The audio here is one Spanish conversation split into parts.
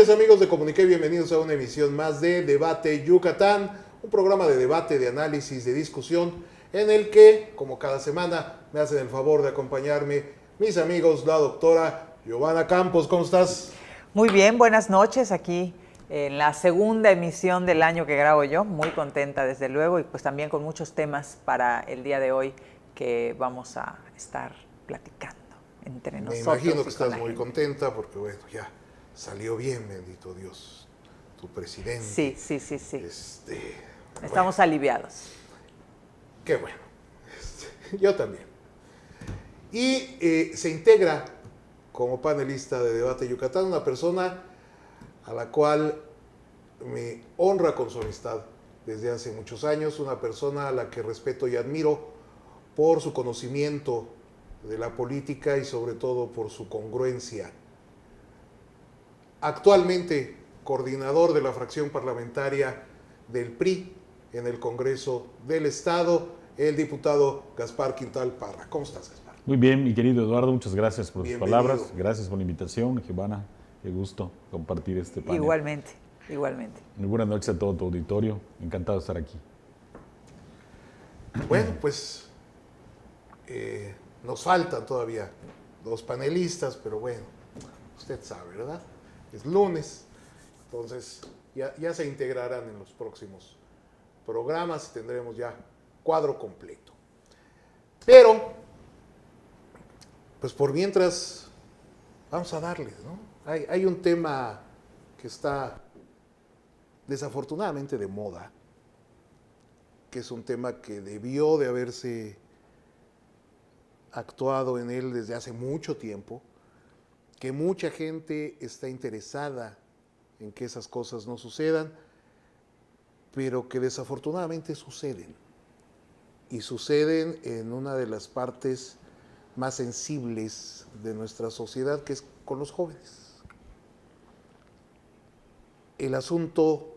noches, amigos de Comuniqué, bienvenidos a una emisión más de Debate Yucatán, un programa de debate, de análisis, de discusión, en el que, como cada semana, me hacen el favor de acompañarme mis amigos, la doctora Giovanna Campos. ¿Cómo estás? Muy bien, buenas noches, aquí en la segunda emisión del año que grabo yo, muy contenta desde luego, y pues también con muchos temas para el día de hoy que vamos a estar platicando entre nosotros. Me imagino que estás muy contenta porque, bueno, ya salió bien, bendito Dios, tu presidente. Sí. Estamos bueno, aliviados. Qué bueno, yo también. Y se integra como panelista de Debate Yucatán una persona a la cual me honra con su amistad desde hace muchos años, una persona a la que respeto y admiro por su conocimiento de la política y sobre todo por su congruencia. Actualmente coordinador de la fracción parlamentaria del PRI en el Congreso del Estado, el diputado Gaspar Quintal Parra. ¿Cómo estás, Gaspar? Muy bien, mi querido Eduardo, muchas gracias por sus Bienvenido. palabras, gracias por la invitación, Giovanna, qué gusto compartir este panel. Igualmente. Muy buenas noches a todo tu auditorio, encantado de estar aquí. Bueno, pues nos faltan todavía dos panelistas, pero bueno, usted sabe, ¿verdad? Es lunes, entonces ya se integrarán en los próximos programas y tendremos ya cuadro completo. Pero, pues por mientras, vamos a darles, ¿no? Hay un tema que está desafortunadamente de moda, que es un tema que debió de haberse actuado en él desde hace mucho tiempo, que mucha gente está interesada en que esas cosas no sucedan, pero que desafortunadamente suceden. Y suceden en una de las partes más sensibles de nuestra sociedad, que es con los jóvenes. El asunto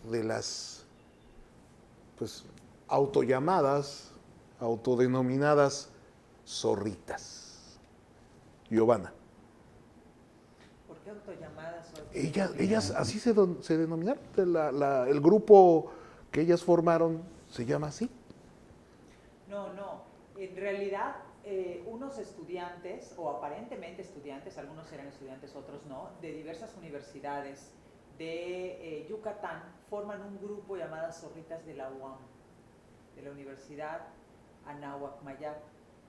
de las autodenominadas zorritas. Giovanna. ¿Por qué autollamadas zorritas? Ellas así se denominaron. El grupo que ellas formaron se llama así. No. En realidad, unos estudiantes, o aparentemente estudiantes, algunos eran estudiantes, otros no, de diversas universidades de Yucatán, forman un grupo llamado Zorritas de la UAM, de la Universidad Anáhuac Mayap.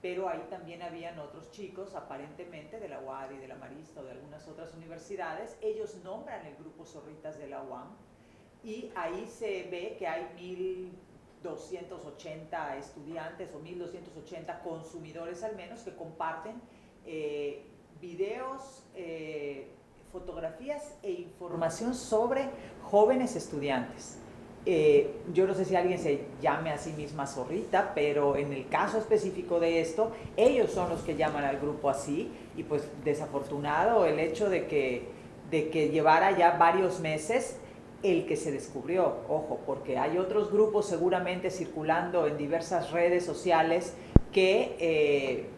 Pero ahí también habían otros chicos, aparentemente de la UADY, de la Marista o de algunas otras universidades. Ellos nombran el grupo Zorritas de la UAM y ahí se ve que hay 1.280 estudiantes o 1.280 consumidores al menos que comparten videos, fotografías e información sobre jóvenes estudiantes. Yo no sé si alguien se llame a sí misma zorrita, pero en el caso específico de esto, ellos son los que llaman al grupo así, y pues desafortunado el hecho de que llevara ya varios meses el que se descubrió, ojo, porque hay otros grupos seguramente circulando en diversas redes sociales que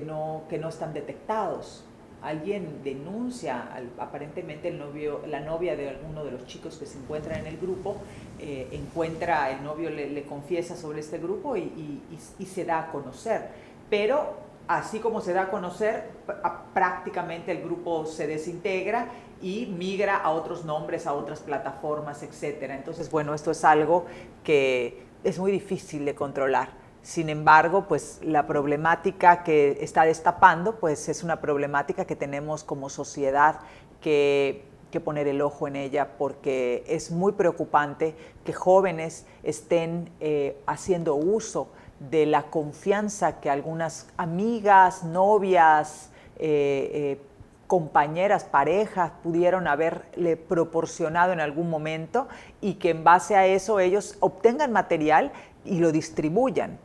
no están detectados. Alguien denuncia, aparentemente la novia de alguno de los chicos que se encuentran en el grupo, el novio le confiesa sobre este grupo y se da a conocer. Pero así como se da a conocer, prácticamente el grupo se desintegra y migra a otros nombres, a otras plataformas, etc. Entonces, bueno, esto es algo que es muy difícil de controlar. Sin embargo, pues la problemática que está destapando, pues es una problemática que tenemos como sociedad que poner el ojo en ella, porque es muy preocupante que jóvenes estén haciendo uso de la confianza que algunas amigas, novias, compañeras, parejas pudieron haberle proporcionado en algún momento y que en base a eso ellos obtengan material y lo distribuyan.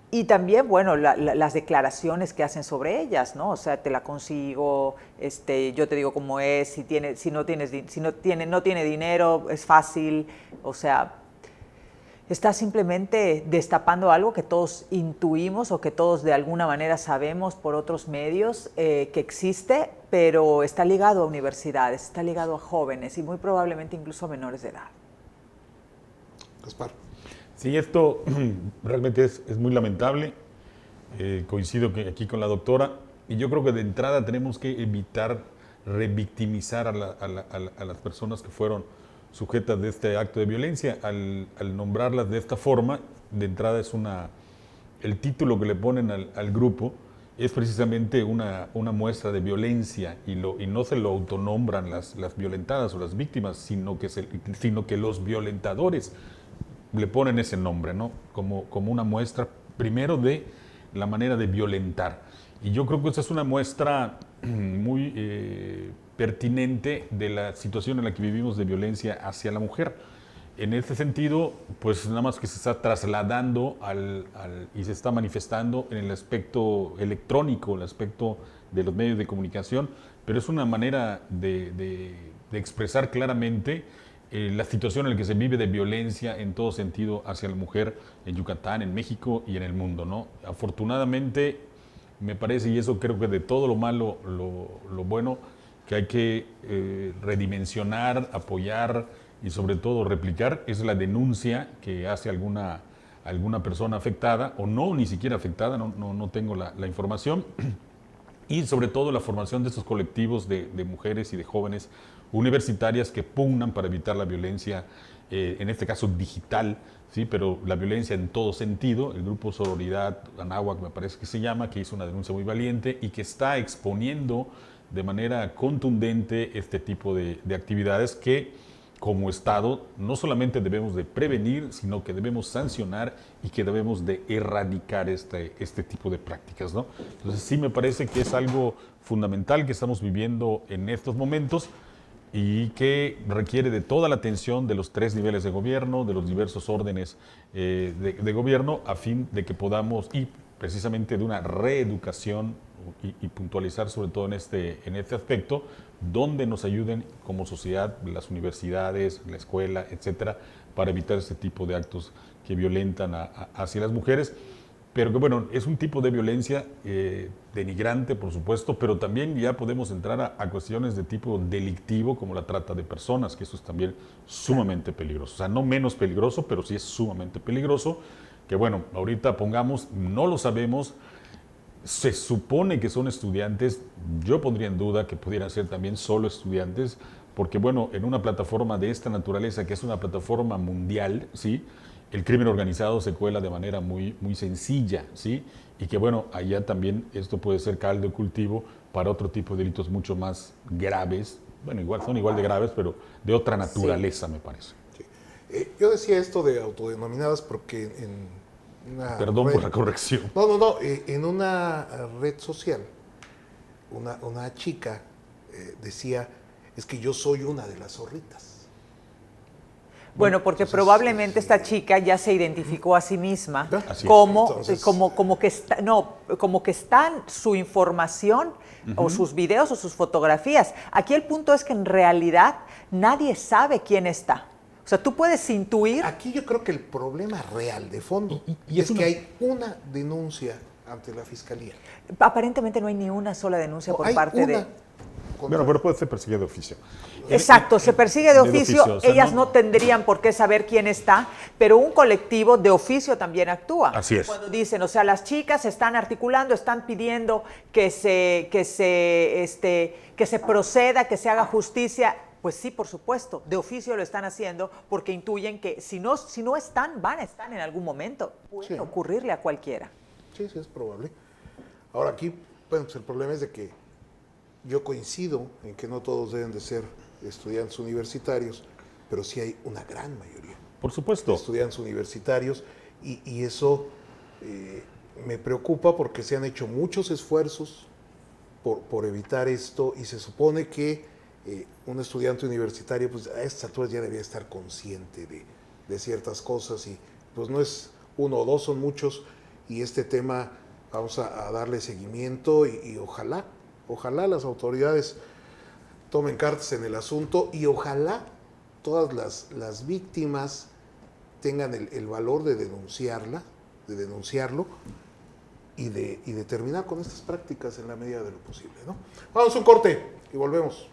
Y también, bueno, las declaraciones que hacen sobre ellas, ¿no? O sea, te la consigo, yo te digo cómo es, no tiene dinero, es fácil, o sea, Está simplemente destapando algo que todos intuimos o que todos de alguna manera sabemos por otros medios que existe, pero está ligado a universidades, está ligado a jóvenes y muy probablemente incluso a menores de edad. Gaspar. Sí, esto realmente es muy lamentable. Coincido aquí con la doctora y yo creo que de entrada tenemos que evitar revictimizar a las personas que fueron sujetas de este acto de violencia. Al nombrarlas de esta forma, de entrada el título que le ponen al grupo es precisamente una muestra de violencia y no se lo autonombran las violentadas o las víctimas, sino que los violentadores le ponen ese nombre, ¿no? Como una muestra primero de la manera de violentar. Y yo creo que esa es una muestra muy pertinente de la situación en la que vivimos de violencia hacia la mujer. En este sentido, pues nada más que se está trasladando y se está manifestando en el aspecto electrónico, el aspecto de los medios de comunicación, pero es una manera de expresar claramente la situación en la que se vive de violencia en todo sentido hacia la mujer en Yucatán, en México y en el mundo, ¿no? Afortunadamente, me parece, y eso creo que de todo lo malo, lo bueno, que hay que redimensionar, apoyar y sobre todo replicar, es la denuncia que hace alguna persona afectada, o no, ni siquiera afectada, no tengo la información, y sobre todo la formación de estos colectivos de mujeres y de jóvenes universitarias que pugnan para evitar la violencia, en este caso digital, ¿sí? Pero la violencia en todo sentido. El grupo Sororidad Anáhuac, me parece que se llama, que hizo una denuncia muy valiente y que está exponiendo de manera contundente este tipo de actividades que como Estado no solamente debemos de prevenir, sino que debemos sancionar y que debemos de erradicar este tipo de prácticas, ¿no? Entonces sí me parece que es algo fundamental que estamos viviendo en estos momentos y que requiere de toda la atención de los 3 niveles de gobierno, de los diversos órdenes de gobierno, a fin de que podamos, y precisamente de una reeducación y puntualizar sobre todo en este aspecto, donde nos ayuden como sociedad, las universidades, la escuela, etcétera, para evitar este tipo de actos que violentan hacia las mujeres. Pero que bueno, es un tipo de violencia denigrante, por supuesto, pero también ya podemos entrar a cuestiones de tipo delictivo, como la trata de personas, que eso es también sumamente peligroso. O sea, no menos peligroso, pero sí es sumamente peligroso, que bueno, ahorita pongamos, no lo sabemos, se supone que son estudiantes, yo pondría en duda que pudieran ser también solo estudiantes, porque bueno, en una plataforma de esta naturaleza, que es una plataforma mundial, ¿sí?, el crimen organizado se cuela de manera muy, muy sencilla, ¿sí? Y que bueno, allá también esto puede ser caldo de cultivo para otro tipo de delitos mucho más graves, bueno, son igual de graves, pero de otra naturaleza, sí, me parece. Sí. Yo decía esto de autodenominadas porque Perdón por la corrección. No, en una red social, una chica decía, es que yo soy una de las zorritas. Bueno, porque entonces, probablemente esta chica ya se identificó a sí misma como que está su información o sus videos o sus fotografías. Aquí el punto es que en realidad nadie sabe quién está. O sea, tú puedes intuir. Aquí yo creo que el problema real de fondo es que hay una denuncia ante la fiscalía. Aparentemente no hay ni una sola denuncia por parte de. Bueno, pero puede ser perseguido de oficio. Exacto, se persigue de oficio, o sea, ellas no tendrían por qué saber quién está, pero un colectivo de oficio también actúa. Así es. Cuando dicen, o sea, las chicas se están articulando, están pidiendo que se proceda, que se haga justicia. Pues sí, por supuesto, de oficio lo están haciendo porque intuyen que si no están, van a estar en algún momento. Puede ocurrirle a cualquiera. Sí, es probable. Ahora aquí, bueno, pues el problema es de que yo coincido en que no todos deben de ser estudiantes universitarios, pero sí hay una gran mayoría. Por supuesto. De estudiantes universitarios y eso me preocupa porque se han hecho muchos esfuerzos por evitar esto y se supone que un estudiante universitario pues a estas alturas ya debería estar consciente de ciertas cosas y pues no es uno o dos, son muchos y este tema vamos a darle seguimiento y ojalá las autoridades tomen cartas en el asunto y ojalá todas las víctimas tengan el valor de denunciarlo y de terminar con estas prácticas en la medida de lo posible, ¿no? Vamos a un corte y volvemos.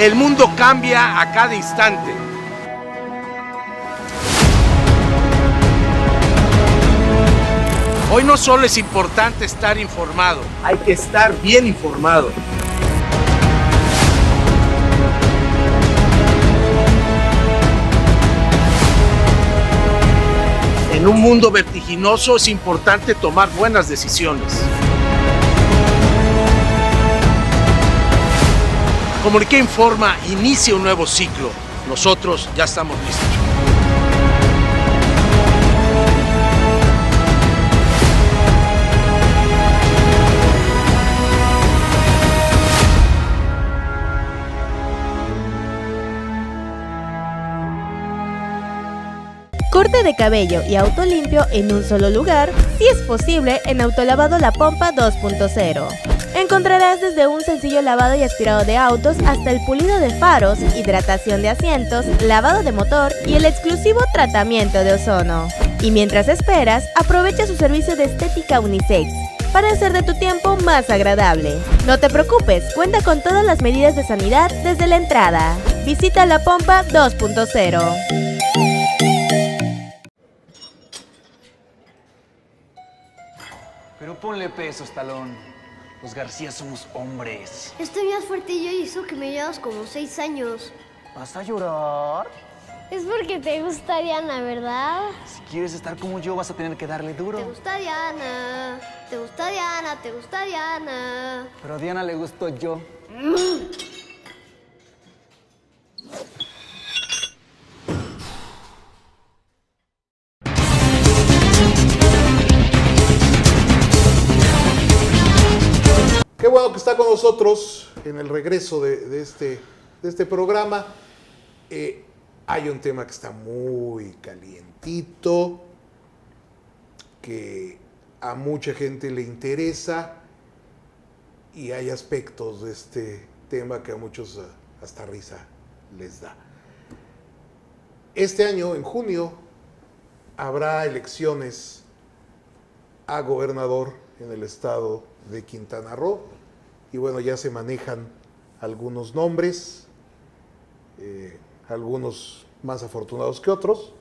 El mundo cambia a cada instante. Hoy no solo es importante estar informado, hay que estar bien informado. En un mundo vertiginoso es importante tomar buenas decisiones. Comuniqué Informa inicia un nuevo ciclo. Nosotros ya estamos listos. Corte de cabello y auto limpio en un solo lugar, si es posible, en Autolavado La Pompa 2.0. Encontrarás desde un sencillo lavado y aspirado de autos hasta el pulido de faros, hidratación de asientos, lavado de motor y el exclusivo tratamiento de ozono. Y mientras esperas, aprovecha su servicio de estética unisex para hacer de tu tiempo más agradable. No te preocupes, cuenta con todas las medidas de sanidad desde la entrada. Visita La Pompa 2.0. Pero ponle pesos, Talón. Los García somos hombres. Estoy más fuerte yo y eso que me llevas como 6 años. ¿Vas a llorar? Es porque te gusta Diana, ¿verdad? Si quieres estar como yo, vas a tener que darle duro. Te gusta Diana, te gusta Diana, te gusta Diana. Pero a Diana le gustó yo. Qué bueno que está con nosotros en el regreso de este programa. Hay un tema que está muy calientito, que a mucha gente le interesa, y hay aspectos de este tema que a muchos hasta risa les da. Este año, en junio, habrá elecciones a gobernador en el estado de Quintana Roo, y bueno, ya se manejan algunos nombres, algunos más afortunados que otros,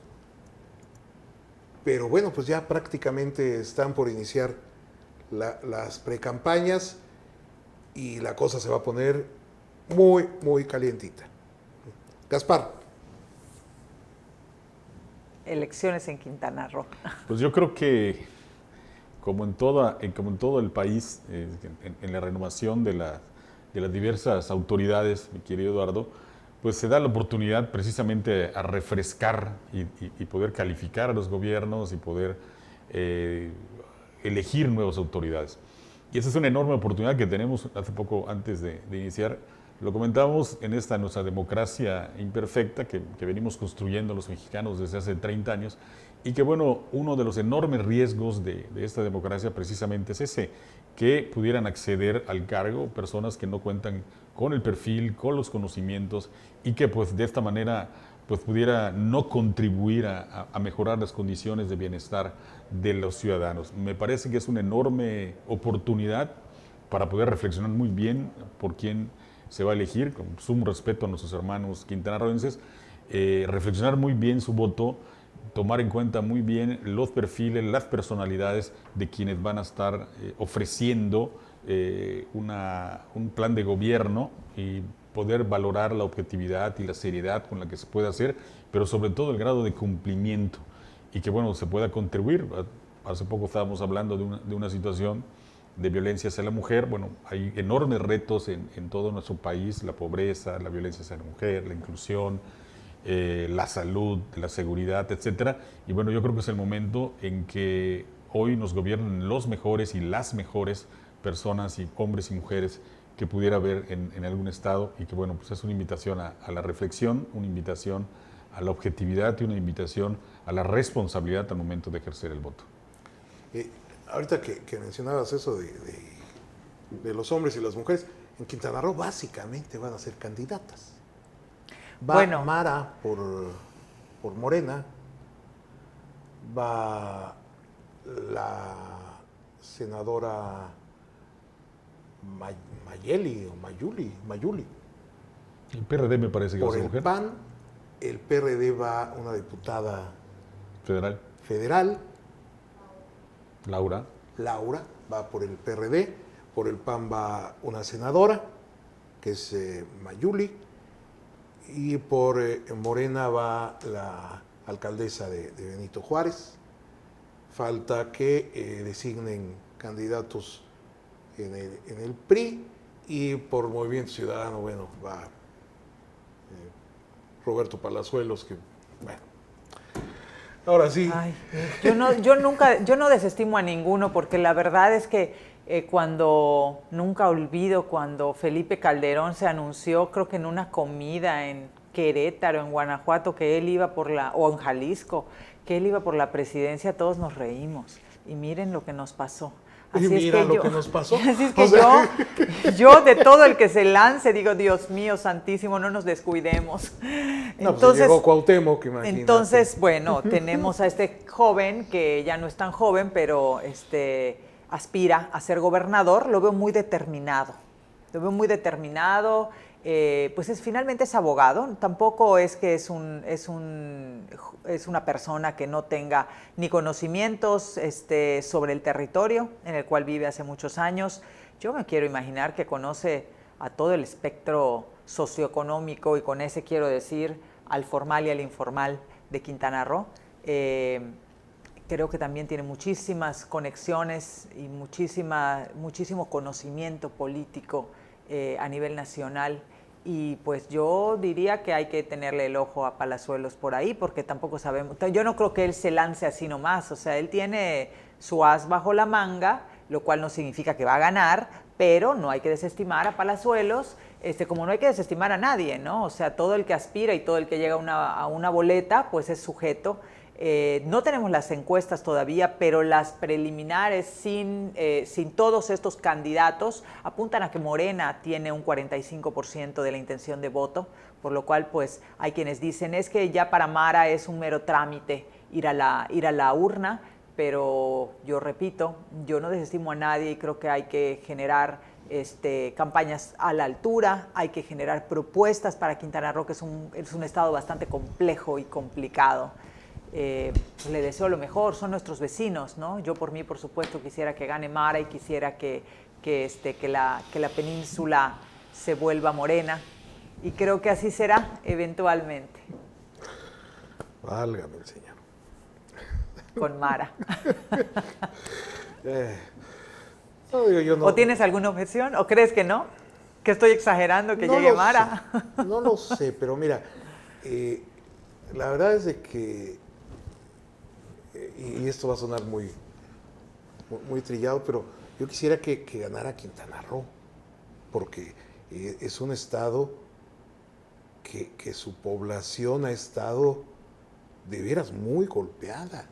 pero bueno, pues ya prácticamente están por iniciar las precampañas y la cosa se va a poner muy, muy calientita. Gaspar. Elecciones en Quintana Roo. Pues yo creo que como en todo el país, en la renovación de las diversas autoridades, mi querido Eduardo, pues se da la oportunidad precisamente a refrescar y poder calificar a los gobiernos y poder elegir nuevas autoridades. Y esa es una enorme oportunidad que tenemos. Hace poco, antes de iniciar, lo comentábamos en esta nuestra democracia imperfecta que venimos construyendo los mexicanos desde hace 30 años, y que bueno, uno de los enormes riesgos de esta democracia precisamente es ese, que pudieran acceder al cargo personas que no cuentan con el perfil, con los conocimientos, y que pues de esta manera pues pudiera no contribuir a mejorar las condiciones de bienestar de los ciudadanos. Me parece que es una enorme oportunidad para poder reflexionar muy bien por quién se va a elegir, con sumo respeto a nuestros hermanos quintanarroenses, reflexionar muy bien su voto, tomar en cuenta muy bien los perfiles, las personalidades de quienes van a estar ofreciendo un plan de gobierno y poder valorar la objetividad y la seriedad con la que se puede hacer, pero sobre todo el grado de cumplimiento y que, bueno, se pueda contribuir. Hace poco estábamos hablando de una situación de violencia hacia la mujer. Bueno, hay enormes retos en todo nuestro país: la pobreza, la violencia hacia la mujer, la inclusión, la salud, la seguridad, etcétera. Y bueno, yo creo que es el momento en que hoy nos gobiernen los mejores y las mejores personas, y hombres y mujeres, que pudiera haber en algún estado, y que, bueno, pues es una invitación a la reflexión, una invitación a la objetividad y una invitación a la responsabilidad al momento de ejercer el voto. Ahorita que mencionabas eso de los hombres y las mujeres, en Quintana Roo básicamente van a ser candidatas. Va Bueno. Mara por Morena, va la senadora Mayuli. El PRD me parece que va a Por ser el mujer. PAN, el PRD va una diputada Federal. federal, Laura. va por el PRD, por el PAN va una senadora, que es Mayuli, y por Morena va la alcaldesa de Benito Juárez. Falta que designen candidatos en el PRI, y por Movimiento Ciudadano, bueno, va Roberto Palazuelos, que, bueno, ahora sí. Ay, yo no desestimo a ninguno, porque la verdad es que nunca olvido cuando Felipe Calderón se anunció, creo que en una comida en Querétaro, en Guanajuato, que él iba o en Jalisco, que él iba por la presidencia, todos nos reímos. Y miren lo que nos pasó. Así que nos pasó. Así es que yo de todo el que se lance, digo, Dios mío santísimo, no nos descuidemos. No, pues llegó Cuauhtémoc, imagínate. Entonces, bueno, tenemos a este joven, que ya no es tan joven, pero aspira a ser gobernador. Lo veo muy determinado. Pues finalmente es abogado. Tampoco es que es una persona que no tenga ni conocimientos sobre el territorio en el cual vive hace muchos años. Yo me quiero imaginar que conoce a todo el espectro socioeconómico, y con ese quiero decir al formal y al informal de Quintana Roo. Creo que también tiene muchísimas conexiones y muchísimo conocimiento político a nivel nacional, y pues yo diría que hay que tenerle el ojo a Palazuelos por ahí, porque tampoco sabemos. Yo no creo que él se lance así nomás. O sea, él tiene su as bajo la manga, lo cual no significa que va a ganar, pero no hay que desestimar a Palazuelos, como no hay que desestimar a nadie, ¿no? O sea, todo el que aspira y todo el que llega a una boleta, pues es sujeto. No tenemos las encuestas todavía, pero las preliminares sin todos estos candidatos apuntan a que Morena tiene un 45% de la intención de voto, por lo cual pues hay quienes dicen es que ya para Mara es un mero trámite ir a la urna, pero yo repito, yo no desestimo a nadie y creo que hay que generar campañas a la altura, hay que generar propuestas para Quintana Roo, que es un estado bastante complejo y complicado. Le deseo lo mejor, son nuestros vecinos, ¿no? Yo por mí, por supuesto, quisiera que gane Mara y quisiera que la península se vuelva morena, y creo que así será eventualmente. Válgame el Señor. Con Mara. No, digo, yo no, ¿O tienes alguna objeción? ¿O crees que no? ¿Que estoy exagerando que no llegue lo Mara? sé, no lo sé, pero mira, la verdad es de que, y esto va a sonar muy trillado, pero yo quisiera que ganara Quintana Roo, porque es un estado que su población ha estado de veras muy golpeada.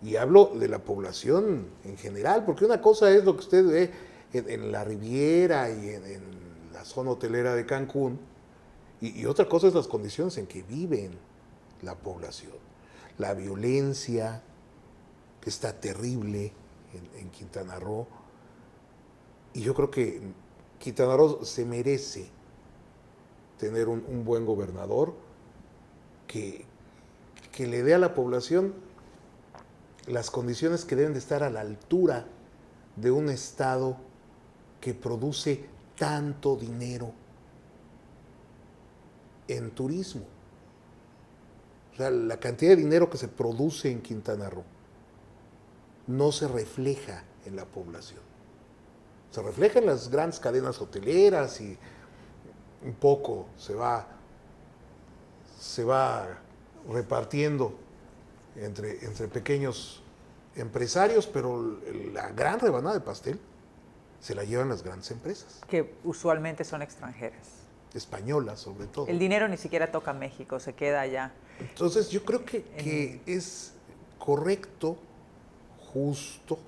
Y hablo de la población en general, porque una cosa es lo que usted ve en la Riviera y en la zona hotelera de Cancún, y otra cosa es las condiciones en que viven la población. La violencia, que está terrible en Quintana Roo, y yo creo que Quintana Roo se merece tener un buen gobernador que que le dé a la población las condiciones que deben de estar a la altura de un Estado que produce tanto dinero en turismo. O sea, la cantidad de dinero que se produce en Quintana Roo no se refleja en la población. Se refleja en las grandes cadenas hoteleras y un poco se va repartiendo entre pequeños empresarios, pero la gran rebanada de pastel se la llevan las grandes empresas. Que usualmente son extranjeras. Españolas, sobre todo. El dinero ni siquiera toca México, se queda allá. Entonces, yo creo que es correcto, justo,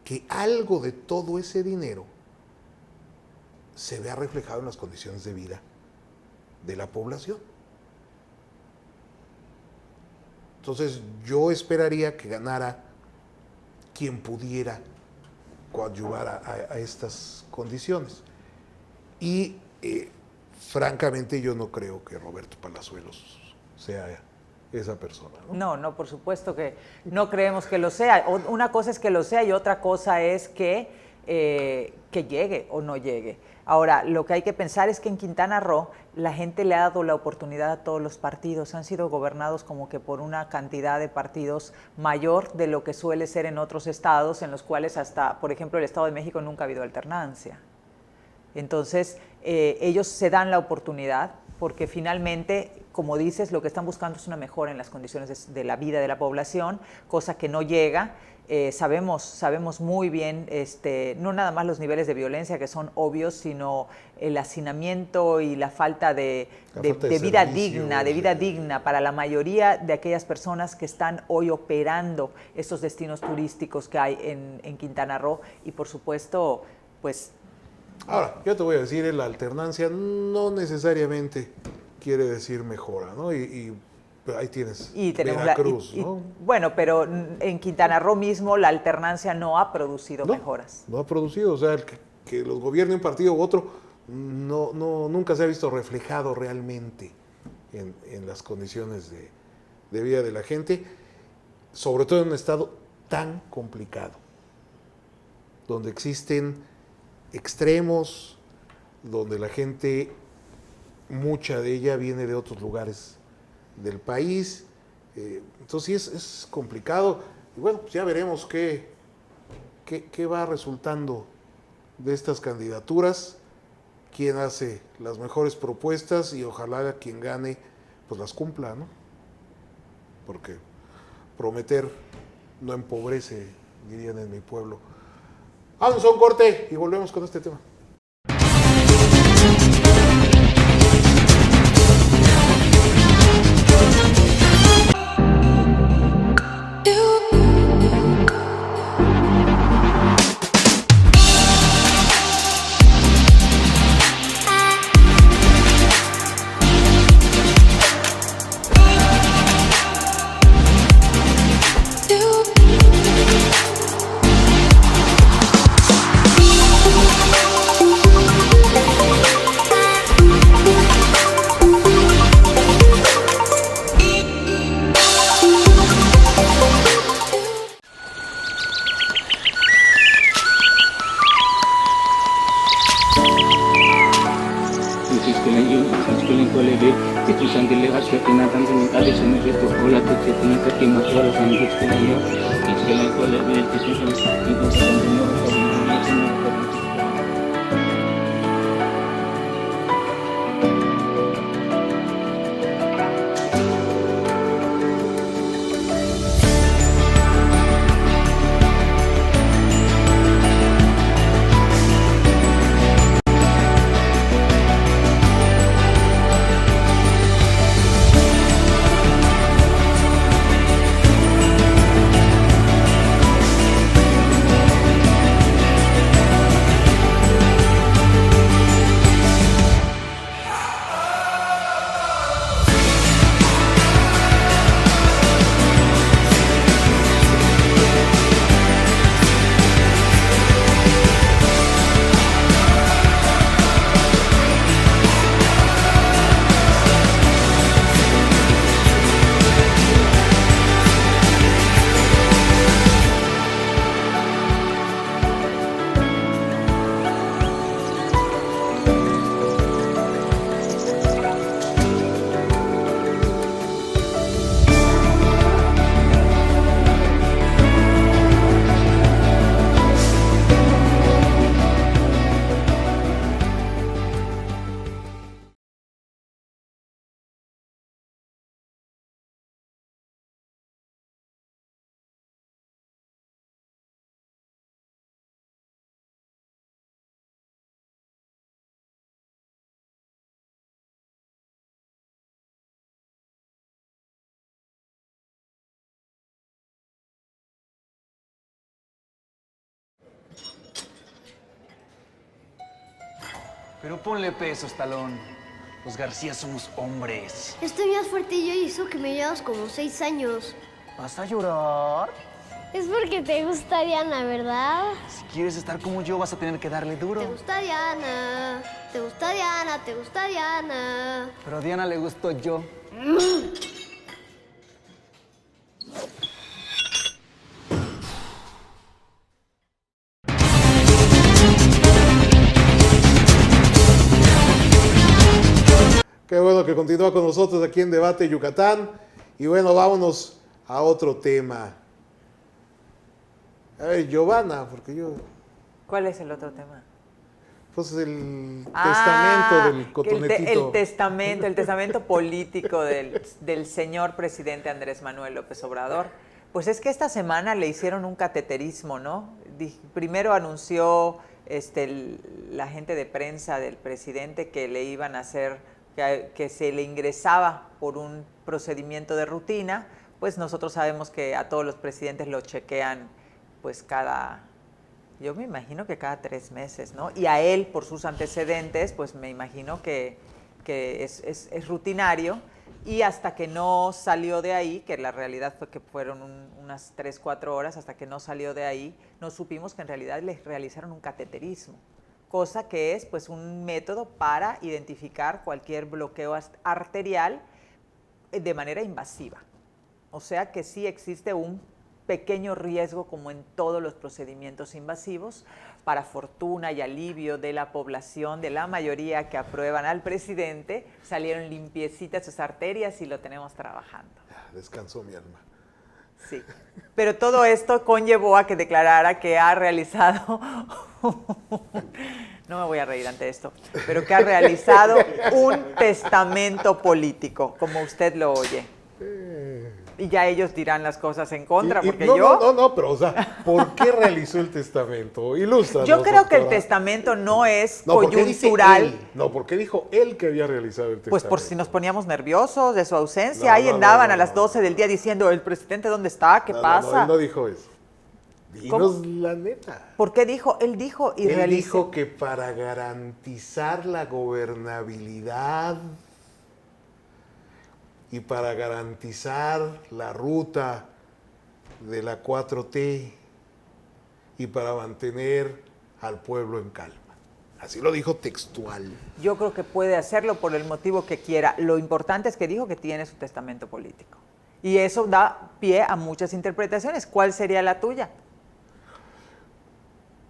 que algo de todo ese dinero se vea reflejado en las condiciones de vida de la población. Entonces, yo esperaría que ganara quien pudiera coadyuvar a estas condiciones. Y francamente yo no creo que Roberto Palazuelos sea esa persona, ¿no? No, por supuesto que no creemos que lo sea. Una cosa es que lo sea y otra cosa es que llegue o no llegue. Ahora, lo que hay que pensar es que en Quintana Roo la gente le ha dado la oportunidad a todos los partidos. Han sido gobernados como que por una cantidad de partidos mayor de lo que suele ser en otros estados, en los cuales hasta, por ejemplo, el Estado de México nunca ha habido alternancia. Entonces, ellos se dan la oportunidad porque finalmente, como dices, lo que están buscando es una mejora en las condiciones de la vida de la población, cosa que no llega. Sabemos muy bien, no nada más los niveles de violencia que son obvios, sino el hacinamiento y la falta de vida digna para la mayoría de aquellas personas que están hoy operando estos destinos turísticos que hay en Quintana Roo. Y por supuesto, pues... Ahora, yo te voy a decir, la alternancia no necesariamente quiere decir mejora, ¿no? Y ahí tienes Veracruz, ¿no? Bueno, pero en Quintana Roo mismo la alternancia no ha producido mejoras. No ha producido, o sea, que los gobierne un partido u otro nunca se ha visto reflejado realmente en las condiciones de vida de la gente, sobre todo en un estado tan complicado, donde existen extremos, donde la gente, mucha de ella viene de otros lugares del país. Entonces sí es complicado. Y bueno, pues ya veremos qué va resultando de estas candidaturas, quién hace las mejores propuestas y ojalá quien gane pues las cumpla, ¿no? Porque prometer no empobrece, dirían en mi pueblo. Vamos a un corte y volvemos con este tema. Pero ponle peso, Stallone. Los García somos hombres. Estoy más fuerte yo y eso que me llevas como 6 años. ¿Vas a llorar? Es porque te gusta Diana, ¿verdad? Si quieres estar como yo, vas a tener que darle duro. Te gusta Diana, te gusta Diana, te gusta Diana. Pero a Diana le gustó yo. Qué bueno que continúa con nosotros aquí en Debate Yucatán. Y bueno, vámonos a otro tema. A ver, Giovanna, porque yo... ¿Cuál es el otro tema? Pues el testamento del cotonetito. El testamento político del señor presidente Andrés Manuel López Obrador. Pues es que esta semana le hicieron un cateterismo, ¿no? Primero anunció la gente de prensa del presidente que le iban a hacer, que se le ingresaba por un procedimiento de rutina. Pues nosotros sabemos que a todos los presidentes lo chequean pues yo me imagino que cada 3 meses, ¿no? Y a él, por sus antecedentes, pues me imagino que es rutinario. Y hasta que no salió de ahí, que la realidad fue que fueron unas 3, 4 horas, hasta que no salió de ahí, no supimos que en realidad les realizaron un cateterismo, cosa que es pues un método para identificar cualquier bloqueo arterial de manera invasiva. O sea que sí existe un pequeño riesgo, como en todos los procedimientos invasivos, para fortuna y alivio de la población, de la mayoría que aprueban al presidente, salieron limpiecitas sus arterias y lo tenemos trabajando. Descansó mi alma. Sí, pero todo esto conllevó a que declarara que ha realizado, no me voy a reír ante esto, pero que ha realizado un testamento político, como usted lo oye. Y ya ellos dirán las cosas en contra, porque No, pero o sea, ¿por qué realizó el testamento? Ilústranos, yo creo que el doctora. testamento no es ¿Por qué dice coyuntural. él? No, porque dijo él que había realizado el testamento. Pues por si nos poníamos nerviosos de su ausencia, No, ahí no, andaban no, a las 12 del día diciendo, ¿el presidente dónde está? ¿Qué pasa? No, él no dijo eso. Dinos la neta. ¿Por qué dijo? Él dijo y Él realizó. dijo que para garantizar la gobernabilidad y para garantizar la ruta de la 4T y para mantener al pueblo en calma. Así lo dijo textual. Yo creo que puede hacerlo por el motivo que quiera. Lo importante es que dijo que tiene su testamento político. Y eso da pie a muchas interpretaciones. ¿Cuál sería la tuya?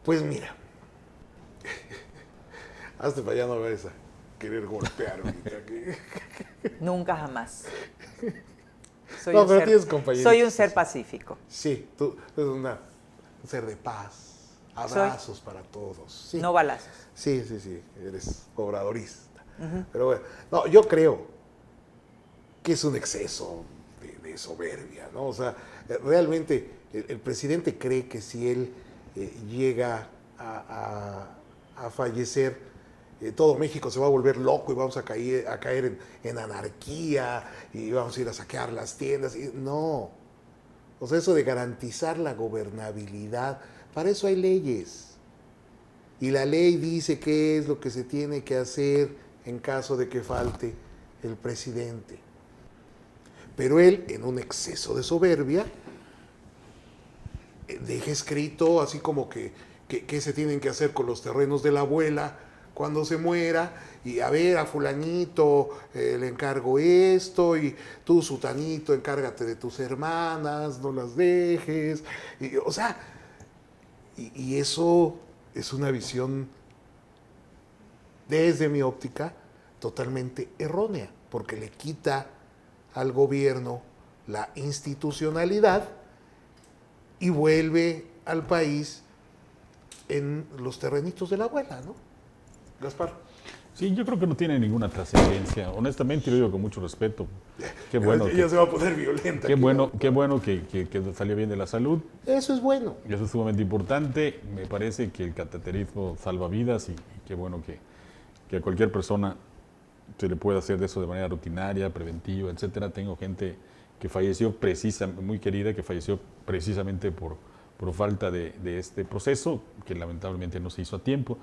Pues mira, hazte para allá, no vayas a querer golpear ahorita. Nunca jamás. No, pero tienes compañeritos. Soy un ser pacífico. Sí, tú eres un ser de paz, abrazos para todos. Sí. No balazos. Sí, eres obradorista. Pero bueno, no, yo creo que es un exceso de soberbia, ¿no? O sea, realmente el presidente cree que si él llega a fallecer, todo México se va a volver loco y vamos a caer en anarquía y vamos a ir a saquear las tiendas. No. O sea, eso de garantizar la gobernabilidad, para eso hay leyes. Y la ley dice qué es lo que se tiene que hacer en caso de que falte el presidente. Pero él, en un exceso de soberbia, deja escrito así como que se tienen que hacer con los terrenos de la abuela cuando se muera, y a ver, a fulanito le encargo esto, y tú, sutanito, encárgate de tus hermanas, no las dejes. O sea, y eso es una visión, desde mi óptica, totalmente errónea, porque le quita al gobierno la institucionalidad y vuelve al país en los terrenitos de la abuela, ¿no? Gaspar. Sí, yo creo que no tiene ninguna trascendencia. Honestamente, lo digo con mucho respeto. Qué bueno. Ya se va a poner violenta. Qué bueno que salió bien de la salud. Eso es bueno. Y eso es sumamente importante. Me parece que el cateterismo salva vidas y qué bueno que a cualquier persona se le pueda hacer de eso de manera rutinaria, preventiva, etcétera. Tengo gente que falleció muy querida, que falleció precisamente por falta de este proceso, que lamentablemente no se hizo a tiempo.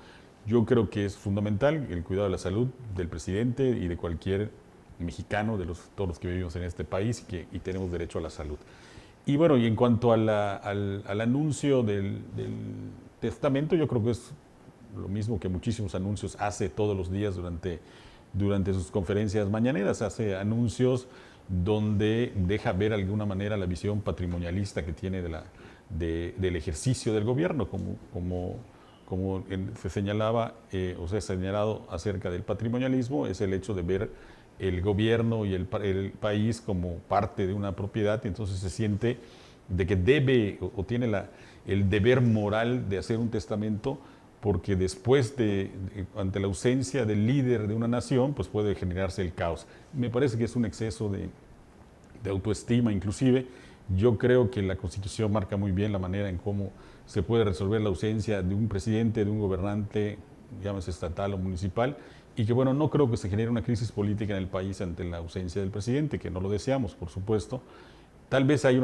Yo creo que es fundamental el cuidado de la salud del presidente y de cualquier mexicano, todos los que vivimos en este país y tenemos derecho a la salud. Y bueno, y en cuanto al anuncio del testamento, yo creo que es lo mismo que muchísimos anuncios hace todos los días durante sus conferencias mañaneras. Hace anuncios donde deja ver de alguna manera la visión patrimonialista que tiene del ejercicio del gobierno, como se señalaba o se ha señalado acerca del patrimonialismo, es el hecho de ver el gobierno y el país como parte de una propiedad, y entonces se siente de que debe o tiene el deber moral de hacer un testamento, porque después ante la ausencia del líder de una nación, pues puede generarse el caos. Me parece que es un exceso de autoestima inclusive. Yo creo que la Constitución marca muy bien la manera en cómo se puede resolver la ausencia de un presidente, de un gobernante, llámese estatal o municipal, y que bueno, no creo que se genere una crisis política en el país ante la ausencia del presidente, que no lo deseamos, por supuesto. Tal vez haya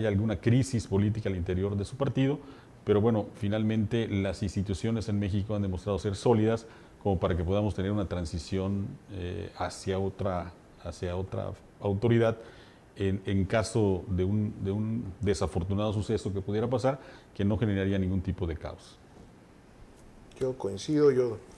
alguna crisis política al interior de su partido, pero bueno, finalmente las instituciones en México han demostrado ser sólidas como para que podamos tener una transición hacia otra autoridad en caso de un desafortunado suceso que pudiera pasar, que no generaría ningún tipo de caos. Yo coincido,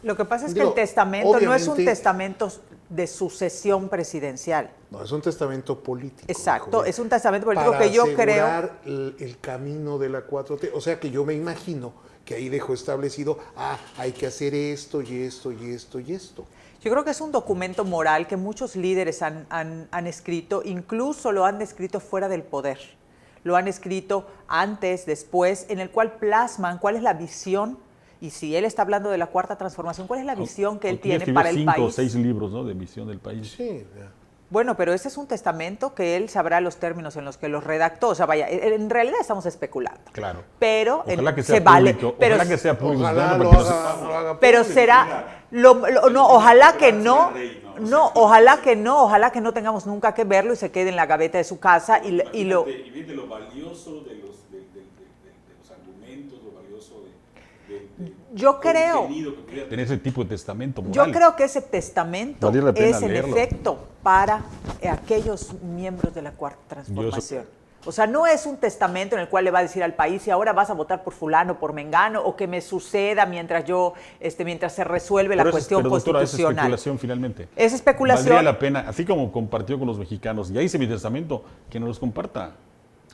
Lo que pasa es que Digo, el testamento no es un obviamente- testamento de sucesión presidencial. No, es un testamento político. Exacto, dijo yo, es un testamento político para que yo creo... asegurar el camino de la 4T. O sea que yo me imagino que ahí dejó establecido, hay que hacer esto y esto y esto y esto. Yo creo que es un documento moral que muchos líderes han escrito, incluso lo han escrito fuera del poder. Lo han escrito antes, después, en el cual plasman cuál es la visión. Y si él está hablando de la cuarta transformación, ¿cuál es la visión que él tiene para el 5 o país? 6 libros, ¿no?, de visión del país. Sí, ya. Bueno, pero ese es un testamento que él sabrá los términos en los que los redactó. O sea, vaya, en realidad estamos especulando. Claro. Pero Ojalá que se sea vale. público. Pero, Ojalá que sea público. Ojalá porque lo no se- haga pero público. será, no, ojalá que no. No, ojalá que no tengamos nunca que verlo y se quede en la gaveta de su casa y lo... Y viste lo valioso de los argumentos, lo valioso Yo creo, tener ese tipo de testamento moral. yo creo que ese testamento Valdría la pena es en leerlo. efecto para aquellos miembros de la cuarta transformación. O sea, no es un testamento en el cual le va a decir al país si ahora vas a votar por fulano, por mengano, o que me suceda mientras mientras se resuelve la cuestión pero, doctora, constitucional. es especulación finalmente. Es especulación. Valdría la pena, así como compartió con los mexicanos, ya hice mi testamento, que nos los comparta.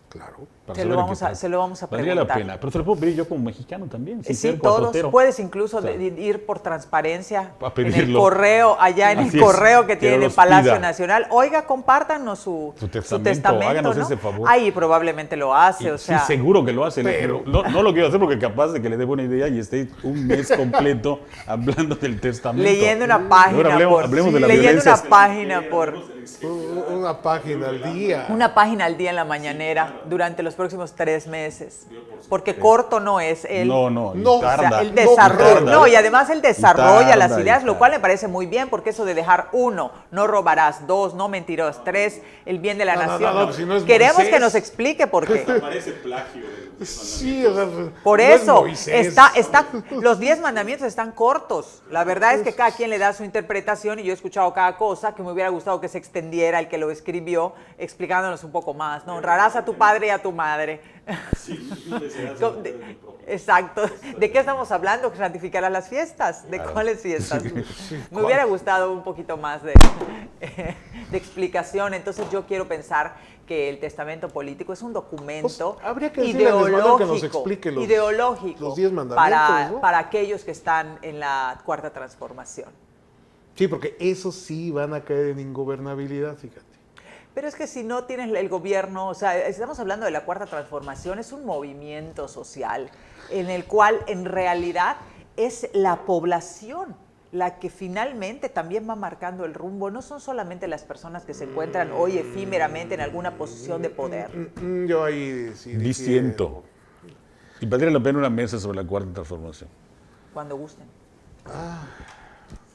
Claro. para Se lo saber vamos qué a- tal. se lo vamos a Valdría la preguntar. pena, pero se lo puedo pedir yo como mexicano también, sin Sí, ser todos. cuatrotero. Puedes incluso O sea, ir por transparencia a en el pedirlo. correo, allá en Así el es, correo que que tiene el los Palacio pida. Nacional. Oiga, compártanos su testamento, háganos ¿no? ese favor. Ahí probablemente lo hace, Y o sea... sí, seguro que lo hace, pero- pero no lo quiero hacer porque capaz de que le dé buena idea y esté un mes completo hablando del testamento. Leyendo una página Ahora hablemos de la leyendo violencia. una página por Una página al día. una página al día en la mañanera durante los próximos 3 meses. Porque corto no es él. No, No, tarda. O sea, el No, desarrollo, tarda. no, y además él desarrolla tarda, las y ideas, lo tarda. cual me parece muy bien, porque eso de dejar 1, no robarás, 2, no mentirás, 3, el bien de la No, no, nación. no, no, si no es Queremos Moisés. que nos explique por qué. Parece plagio. Sí, o sea, Por no es eso, Moisés. los 10 mandamientos están cortos. La verdad es que cada quien le da su interpretación y yo he escuchado cada cosa que me hubiera gustado que se extendiera el que lo escribió, explicándonos un poco más. ¿No? Honrarás a tu padre y a tu madre. Exacto. ¿De qué estamos hablando? ¿Santificarás las fiestas? ¿De cuáles fiestas? Me hubiera gustado un poquito más de explicación. Entonces yo quiero pensar que el testamento político es un documento Pues, habría que decirle a Andrés Manuel que nos explique los 10 mandamientos, ¿no? para aquellos que están en la cuarta transformación. Sí, porque esos sí van a caer en ingobernabilidad, fíjate. Pero es que si no tienes el gobierno, o sea, estamos hablando de la cuarta transformación, es un movimiento social en el cual en realidad es la población la que finalmente también va marcando el rumbo. No son solamente las personas que se encuentran hoy efímeramente en alguna posición de poder. Yo ahí sí Disiento. Y valdría la pena una mesa sobre la cuarta transformación. Cuando gusten.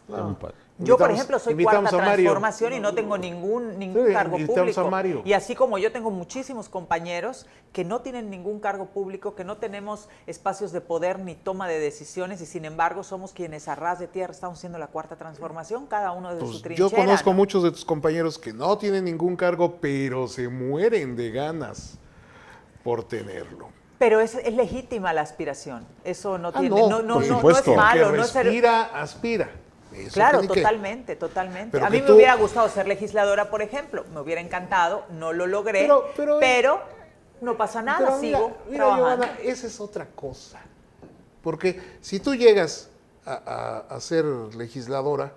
Está muy padre. Yo, por ejemplo, soy Cuarta invitamos a Mario. Transformación y no tengo ningún Sí, cargo invitamos a público. Mario. Y así como yo tengo muchísimos compañeros que no tienen ningún cargo público, que no tenemos espacios de poder ni toma de decisiones y sin embargo somos quienes a ras de tierra estamos haciendo la Cuarta Transformación, cada uno de Pues su trinchera. yo conozco ¿no? muchos de tus compañeros que no tienen ningún cargo, pero se mueren de ganas por tenerlo. Pero es legítima la aspiración. Eso no tiene, no, no por es supuesto. malo, Que no es ser- respira, aspira. Eso Claro, tiene que- totalmente, totalmente. Pero A mí que me tú- hubiera gustado ser legisladora, por ejemplo. Me hubiera encantado, no lo logré, pero no pasa nada, Pero mira, sigo mira, trabajando. Giovanna, esa es otra cosa. Porque si tú llegas a ser legisladora,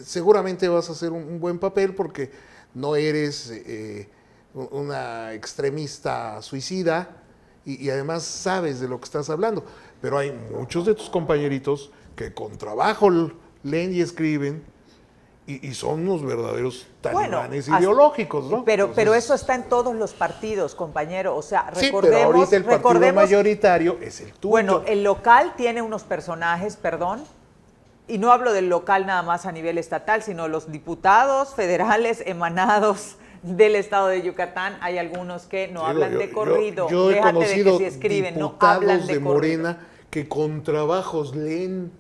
seguramente vas a hacer un buen papel porque no eres una extremista suicida y además sabes de lo que estás hablando. Pero hay muchos de tus compañeritos que con trabajo leen y escriben y son unos verdaderos talibanes ideológicos, ¿no? Pero Entonces, eso está en todos los partidos, compañero. O sea, sí, pero recordemos, ahorita el partido recordemos- mayoritario es el tuyo. Bueno, el local tiene unos personajes, perdón, y no hablo del local nada más a nivel estatal, sino los diputados federales emanados del estado de Yucatán. Hay algunos que no Digo, hablan de corrido. Yo he Déjate de conocido que si escriben, no diputados hablan de de corrido. Morena que con trabajos leen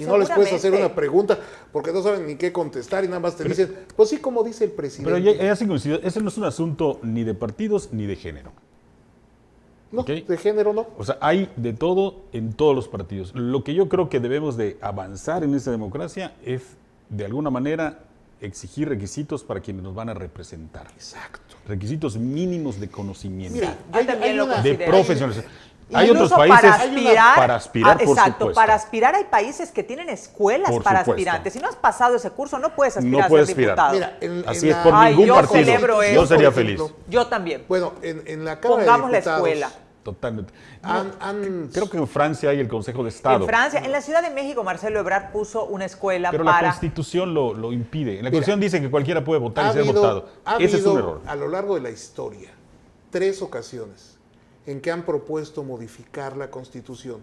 y no les puedes hacer Seguramente. una pregunta porque no saben ni qué contestar y nada más te dicen, pues sí, como dice el presidente. Pero ya se coincidió, ese no es un asunto ni de partidos ni de género. No, ¿ok? de género no. O sea, hay de todo en todos los partidos. Lo que yo creo que debemos de avanzar en esta democracia es, de alguna manera, exigir requisitos para quienes nos van a representar. Exacto. Requisitos mínimos de conocimiento, Mira, Yo también lo de considero. profesionalización. Hay Incluso otros países para aspirar, por exacto, supuesto. para aspirar hay países que tienen escuelas Por para supuesto. aspirantes. Si no has pasado ese curso, no puedes aspirar No a puedes ser aspirar. diputado. Mira, Así es, la- por Ay, ningún yo partido. celebro Yo eso, sería por feliz. ejemplo. Yo también. Bueno, en la Cámara Pongamos de la Diputados escuela. Totalmente. han- Creo que en Francia hay el Consejo de Estado. En Francia, en la Ciudad de México, Marcelo Ebrard puso una escuela Pero la para... Constitución lo impide. En la Mira, Constitución dice que cualquiera puede votar ha y ser habido- votado. ha Ese es un habido, error. a lo largo de la historia, 3 ocasiones en que han propuesto modificar la Constitución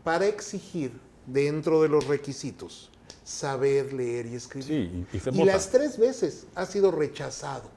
para exigir, dentro de los requisitos, saber leer y escribir. Sí, y se y vota. las 3 veces ha sido rechazado.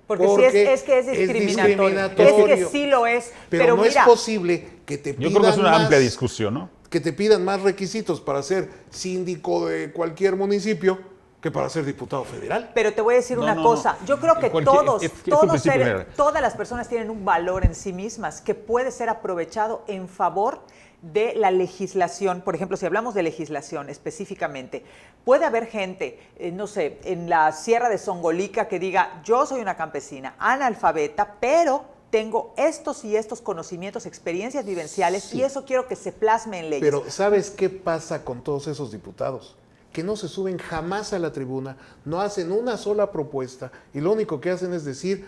Porque, porque sí es que es es discriminatorio. discriminatorio. Es que sí lo es. Pero, no mira, es posible que te Yo pidan creo que es una más, amplia discusión, ¿no? que te pidan más requisitos para ser síndico de cualquier municipio que para ser diputado federal. Pero te voy a decir No, una no, cosa. no. Yo creo que Cualquier- todos, es un todos principio general. todas las personas tienen un valor en sí mismas que puede ser aprovechado en favor de la legislación. Por ejemplo, si hablamos de legislación específicamente, puede haber gente, no sé, en la Sierra de Songolica que diga, yo soy una campesina analfabeta, pero tengo estos y estos conocimientos, experiencias vivenciales, Sí. y eso quiero que se plasme en leyes. Pero ¿sabes qué pasa con todos esos diputados? Que no se suben jamás a la tribuna, no hacen una sola propuesta y lo único que hacen es decir,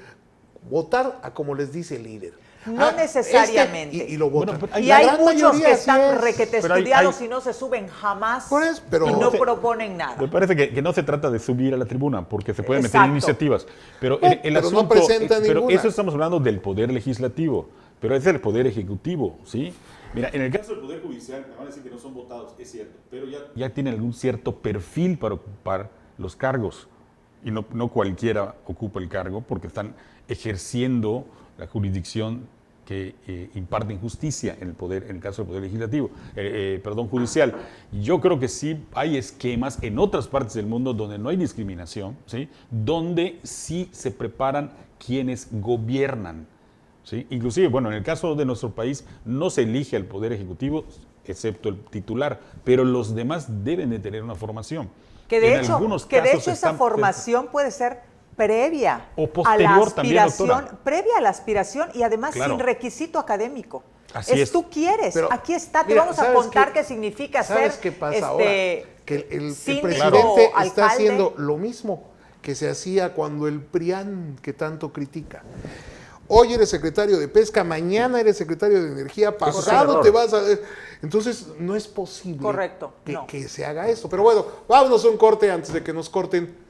votar a como les dice el líder. No necesariamente. y lo votan. Bueno, pero Y La hay gran muchos mayoría que así están es. requete Pero hay- estudiados hay- y no se suben jamás Por eso, pero- y no Sí. proponen nada. Me parece que no se trata de subir a la tribuna, porque se pueden meter Exacto. iniciativas. Pero Bueno, el pero no asunto, presentan pero ninguna. eso estamos hablando del poder legislativo, pero es el poder ejecutivo, ¿sí? Mira, en el caso del poder judicial, me van a decir que no son votados, es cierto, pero ya tienen algún cierto perfil para ocupar los cargos. Y no cualquiera ocupa el cargo porque están ejerciendo la jurisdicción que imparten justicia en el caso del poder legislativo, judicial. Yo creo que sí hay esquemas en otras partes del mundo donde no hay discriminación, ¿sí? Donde sí se preparan quienes gobiernan, ¿sí? Inclusive, bueno, en el caso de nuestro país no se elige al poder ejecutivo, excepto el titular, pero los demás deben de tener una formación. Que de En hecho, algunos que de casos hecho esa están- formación puede ser previa O a la posterior también, aspiración, doctora. previa a la aspiración y además Claro. sin requisito académico. Así es. Tú quieres, Pero, aquí está, te mira, vamos a ¿sabes contar qué- qué significa ¿Sabes ser qué pasa ahora? Que el síndico, presidente está alcalde. haciendo lo mismo que se hacía cuando el PRIAN, que tanto critica. Hoy eres secretario de Pesca, mañana eres secretario de Energía, es un pasado error. te vas a... Entonces, no es posible Correcto, que, no. que se haga eso. Pero bueno, vámonos a un corte antes de que nos corten.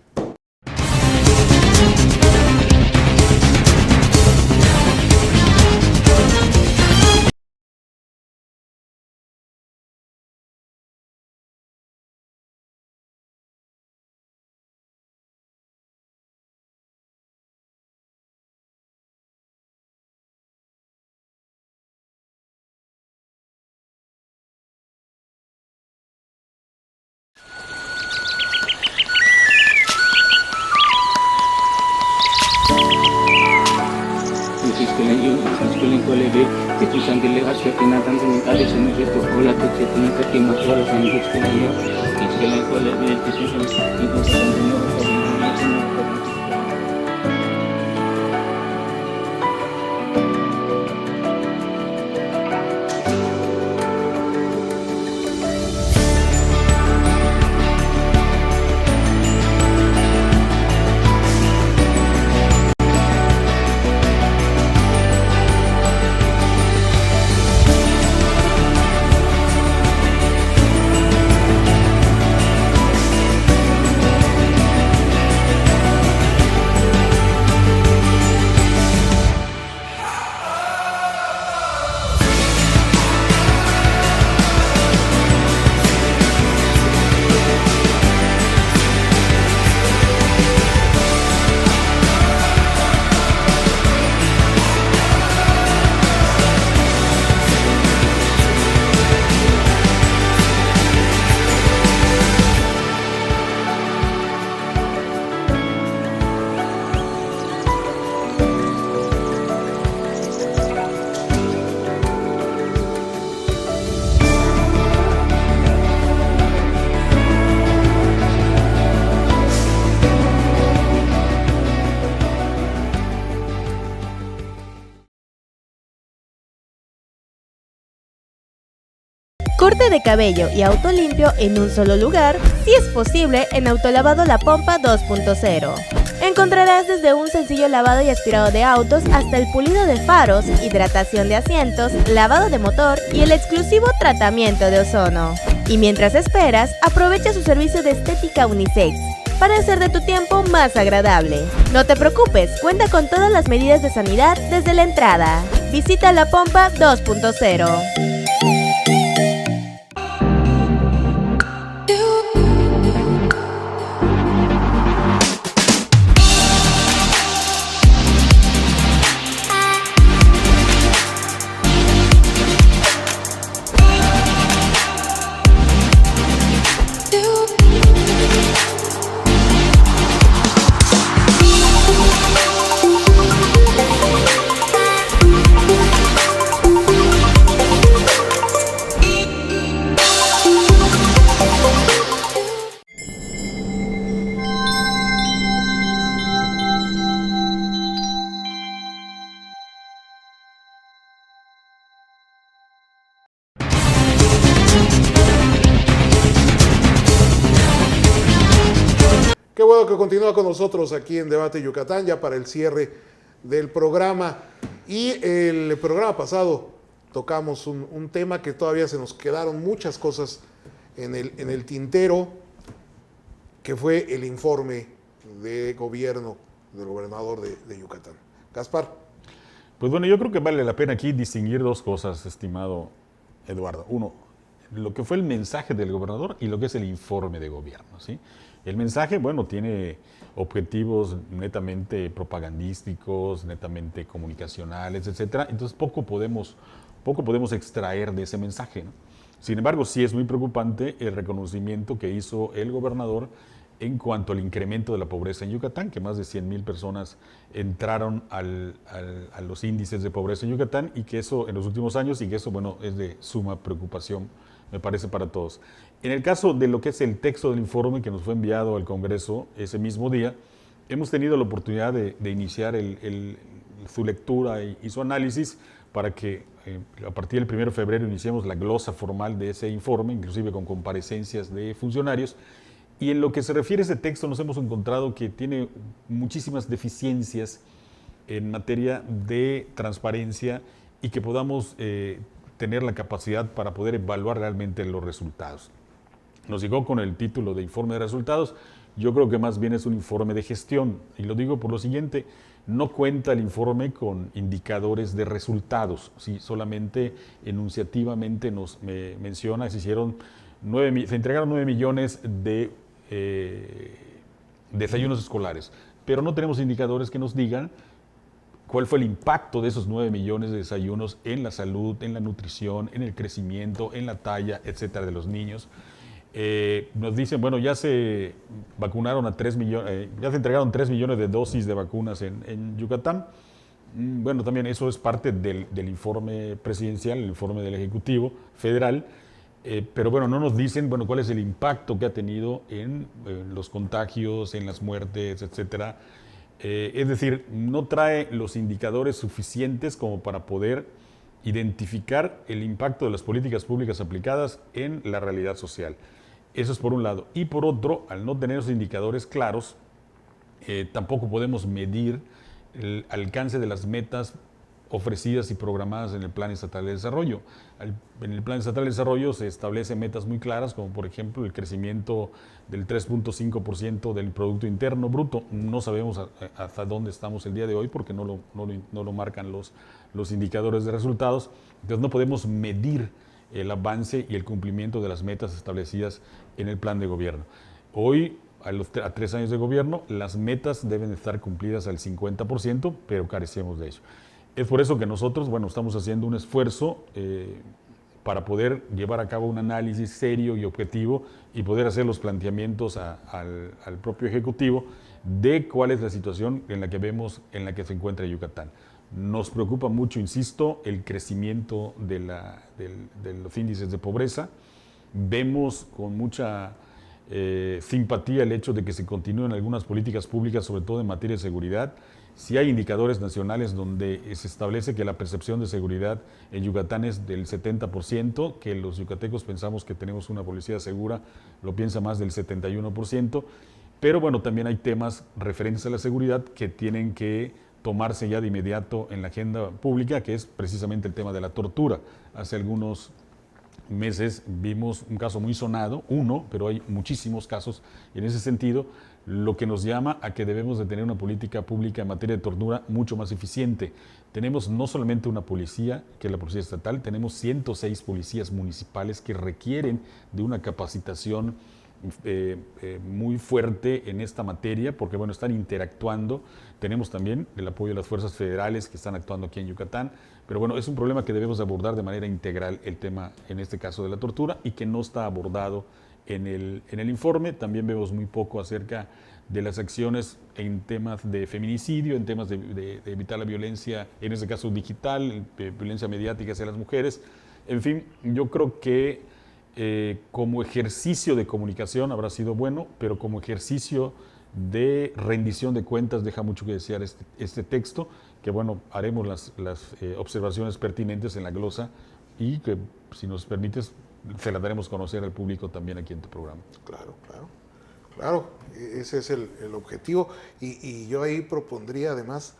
Corte de cabello y auto limpio en un solo lugar, si es posible, en Autolavado La Pompa 2.0. Encontrarás desde un sencillo lavado y aspirado de autos hasta el pulido de faros, hidratación de asientos, lavado de motor y el exclusivo tratamiento de ozono. Y mientras esperas, aprovecha su servicio de estética unisex para hacer de tu tiempo más agradable. No te preocupes, cuenta con todas las medidas de sanidad desde la entrada. Visita La Pompa 2.0. Qué bueno que continúa con nosotros aquí en Debate Yucatán, ya para el cierre del programa. Y el programa pasado tocamos un tema que todavía se nos quedaron muchas cosas en el tintero, que fue el informe de gobierno del gobernador de Yucatán. Gaspar. Pues bueno, yo creo que vale la pena aquí distinguir dos cosas, estimado Eduardo. Uno, lo que fue el mensaje del gobernador y lo que es el informe de gobierno, ¿sí? El mensaje, bueno, tiene objetivos netamente propagandísticos, netamente comunicacionales, etcétera. Entonces poco podemos extraer de ese mensaje, ¿no? Sin embargo, sí es muy preocupante el reconocimiento que hizo el gobernador en cuanto al incremento de la pobreza en Yucatán, que más de 100,000 personas entraron a los índices de pobreza en Yucatán, y que eso en los últimos años, y que eso, bueno, es de suma preocupación, me parece, para todos. En el caso de lo que es el texto del informe que nos fue enviado al Congreso ese mismo día, hemos tenido la oportunidad de iniciar su lectura y su análisis para que a partir del 1 de febrero iniciemos la glosa formal de ese informe, inclusive con comparecencias de funcionarios. Y en lo que se refiere a ese texto nos hemos encontrado que tiene muchísimas deficiencias en materia de transparencia y que podamos tener la capacidad para poder evaluar realmente los resultados. Nos llegó con el título de informe de resultados. Yo creo que más bien es un informe de gestión, y lo digo por lo siguiente: no cuenta el informe con indicadores de resultados, ¿sí? Solamente enunciativamente nos menciona, se entregaron 9 millones de desayunos escolares, pero no tenemos indicadores que nos digan cuál fue el impacto de esos 9 millones de desayunos en la salud, en la nutrición, en el crecimiento, en la talla, etcétera, de los niños. Nos dicen, bueno, ya se vacunaron a 3 millones, ya se entregaron 3 millones de dosis de vacunas en Yucatán, Bueno, también eso es parte del informe presidencial, el informe del Ejecutivo Federal, pero bueno, no nos dicen, bueno, cuál es el impacto que ha tenido en los contagios, en las muertes, etcétera. Es decir, no trae los indicadores suficientes como para poder identificar el impacto de las políticas públicas aplicadas en la realidad social. Eso es por un lado. Y por otro, al no tener esos indicadores claros, tampoco podemos medir el alcance de las metas ofrecidas y programadas en el Plan Estatal de Desarrollo. En el Plan Estatal de Desarrollo se establecen metas muy claras, como por ejemplo el crecimiento del 3.5% del Producto Interno Bruto. No sabemos hasta dónde estamos el día de hoy porque no lo marcan los indicadores de resultados. Entonces no podemos medir el avance y el cumplimiento de las metas establecidas en el plan de gobierno. Hoy, a 3 años de gobierno, las metas deben estar cumplidas al 50%, pero carecemos de ello. Es por eso que nosotros, bueno, estamos haciendo un esfuerzo para poder llevar a cabo un análisis serio y objetivo y poder hacer los planteamientos al propio Ejecutivo de cuál es la situación en la que vemos, en la que se encuentra Yucatán. Nos preocupa mucho, insisto, el crecimiento de los índices de pobreza. Vemos con mucha simpatía el hecho de que se continúen algunas políticas públicas, sobre todo en materia de seguridad. Sí hay indicadores nacionales donde se establece que la percepción de seguridad en Yucatán es del 70%, que los yucatecos pensamos que tenemos una policía segura, lo piensa más del 71%, pero bueno, también hay temas referentes a la seguridad que tienen que tomarse ya de inmediato en la agenda pública, que es precisamente el tema de la tortura. Hace algunos meses vimos un caso muy sonado, pero hay muchísimos casos en ese sentido, lo que nos llama a que debemos de tener una política pública en materia de tortura mucho más eficiente. Tenemos no solamente una policía, que es la Policía Estatal, tenemos 106 policías municipales que requieren de una capacitación muy fuerte en esta materia, porque bueno, están interactuando. Tenemos también el apoyo de las fuerzas federales que están actuando aquí en Yucatán, pero bueno, es un problema que debemos abordar de manera integral, el tema, en este caso, de la tortura, y que no está abordado en el informe. También vemos muy poco acerca de las acciones en temas de feminicidio, en temas de evitar la violencia, en este caso digital, violencia mediática hacia las mujeres. En fin, yo creo que como ejercicio de comunicación habrá sido bueno, pero como ejercicio de rendición de cuentas deja mucho que desear este texto, que bueno, haremos las observaciones pertinentes en la glosa y que, si nos permites, se la daremos a conocer al público también aquí en tu programa. Claro, ese es el objetivo. Y yo ahí propondría además,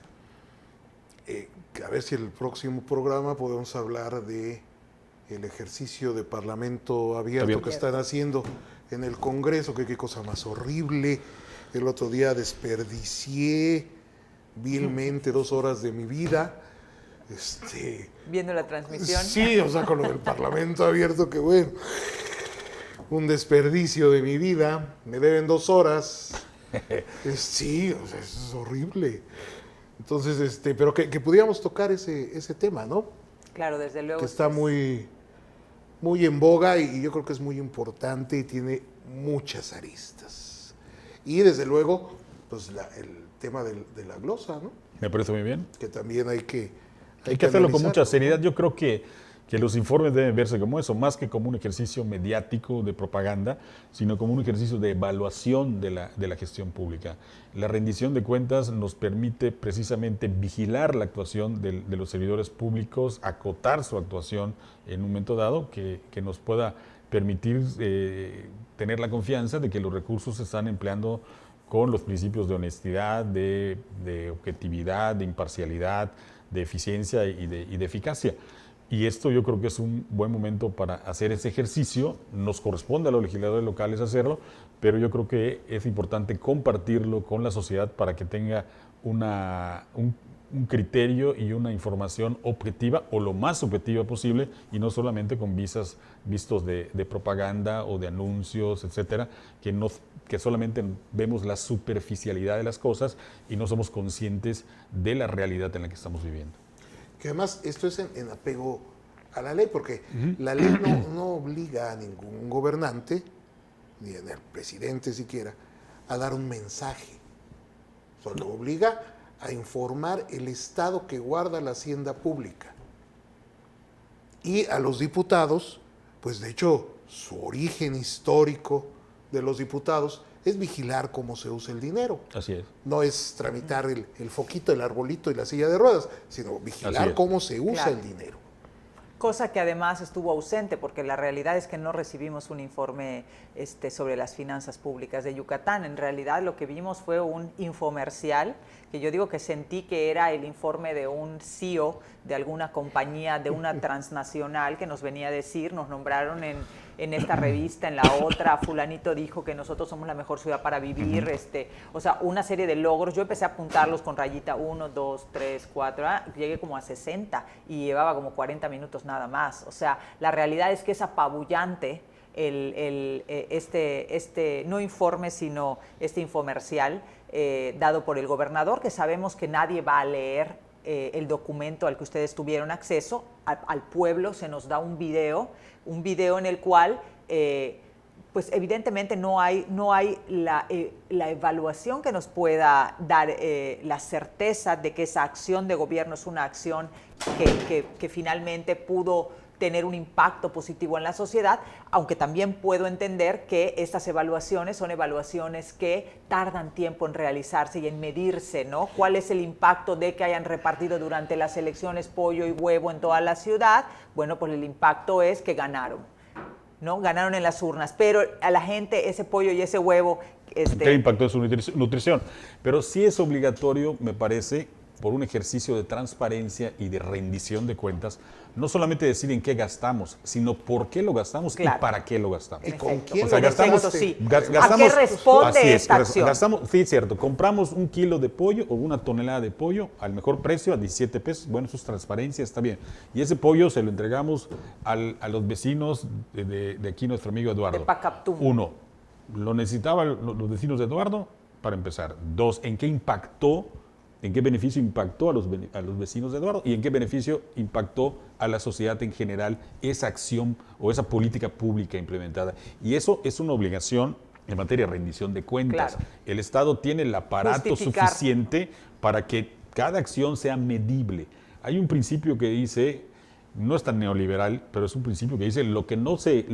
a ver si el próximo programa podemos hablar de el ejercicio de parlamento abierto que están haciendo en el Congreso, que qué cosa más horrible. El otro día desperdicié vilmente 2 horas de mi vida. Viendo la transmisión. Sí, o sea, con lo del Parlamento abierto, que bueno, un desperdicio de mi vida, me deben 2 horas. Sí, o sea, eso es horrible. Entonces, pero que pudiéramos tocar ese tema, ¿no? Claro, desde luego. Que está muy, muy en boga y yo creo que es muy importante y tiene muchas aristas. Y desde luego, pues el tema de la glosa, ¿no? Me parece muy bien. Que también hay que hacerlo con mucha seriedad. Yo creo que los informes deben verse como eso, más que como un ejercicio mediático de propaganda, sino como un ejercicio de evaluación de la gestión pública. La rendición de cuentas nos permite precisamente vigilar la actuación de los servidores públicos, acotar su actuación en un momento dado, que nos pueda permitir tener la confianza de que los recursos se están empleando con los principios de honestidad, de objetividad, de imparcialidad, de eficiencia y de eficacia. Y esto yo creo que es un buen momento para hacer ese ejercicio. Nos corresponde a los legisladores locales hacerlo, pero yo creo que es importante compartirlo con la sociedad para que tenga un criterio y una información objetiva o lo más objetiva posible y no solamente con vistos de propaganda o de anuncios, etcétera, que solamente vemos la superficialidad de las cosas y no somos conscientes de la realidad en la que estamos viviendo. Que además esto es en apego a la ley, porque la ley no obliga a ningún gobernante, ni al presidente siquiera, a dar un mensaje. Solo obliga a informar el estado que guarda la hacienda pública. Y a los diputados, pues de hecho, su origen histórico de los diputados es vigilar cómo se usa el dinero. Así es. No es tramitar el foquito, el arbolito y la silla de ruedas, sino vigilar cómo se usa el dinero. Cosa que además estuvo ausente, porque la realidad es que no recibimos un informe sobre las finanzas públicas de Yucatán. En realidad lo que vimos fue un infomercial, que yo digo que sentí que era el informe de un CEO de alguna compañía, de una transnacional, que nos venía a decir, nos nombraron en esta revista, en la otra, fulanito dijo que nosotros somos la mejor ciudad para vivir, o sea, una serie de logros. Yo empecé a apuntarlos con rayita 1, 2, 3, 4, llegué como a 60 y llevaba como 40 minutos nada más. O sea, la realidad es que es apabullante no informe, sino este infomercial dado por el gobernador, que sabemos que nadie va a leer el documento al que ustedes tuvieron acceso. Al pueblo se nos da un video en el cual pues evidentemente no hay la evaluación que nos pueda dar la certeza de que esa acción de gobierno es una acción que finalmente pudo tener un impacto positivo en la sociedad, aunque también puedo entender que estas evaluaciones son evaluaciones que tardan tiempo en realizarse y en medirse, ¿no? ¿Cuál es el impacto de que hayan repartido durante las elecciones pollo y huevo en toda la ciudad? Bueno, pues el impacto es que ganaron, ¿no? Ganaron en las urnas, pero a la gente ese pollo y ese huevo... ¿Qué impacto en su nutrición? Pero sí es obligatorio, me parece, por un ejercicio de transparencia y de rendición de cuentas, no solamente decir en qué gastamos, sino por qué lo gastamos y para qué lo gastamos. ¿Y con quién? O sea, gastamos, ¿a qué responde esta acción? Gastamos, sí, cierto, compramos 1 kilo de pollo o 1 tonelada de pollo al mejor precio, a 17 pesos. Bueno, eso es transparencia, está bien. Y ese pollo se lo entregamos a los vecinos de aquí, nuestro amigo Eduardo. De Pacaptum. 1, lo necesitaban los vecinos de Eduardo, para empezar. 2, ¿en qué impactó? ¿En qué beneficio impactó a los vecinos de Eduardo? ¿Y en qué beneficio impactó a la sociedad en general esa acción o esa política pública implementada? Y eso es una obligación en materia de rendición de cuentas. Claro. El Estado tiene el aparato suficiente para que cada acción sea medible. Hay un principio que dice, no es tan neoliberal, pero es un principio que dice lo que no se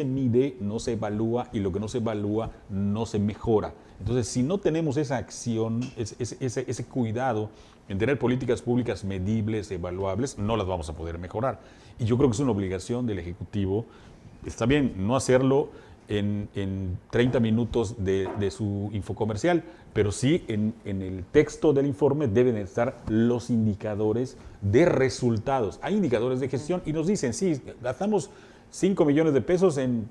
mide no se evalúa y lo que no se evalúa no se mejora. Entonces, si no tenemos esa acción, ese cuidado en tener políticas públicas medibles, evaluables, no las vamos a poder mejorar. Y yo creo que es una obligación del Ejecutivo, está bien, no hacerlo en 30 minutos de su infocomercial, pero sí en el texto del informe deben estar los indicadores de resultados. Hay indicadores de gestión y nos dicen, sí, gastamos 5 millones de pesos en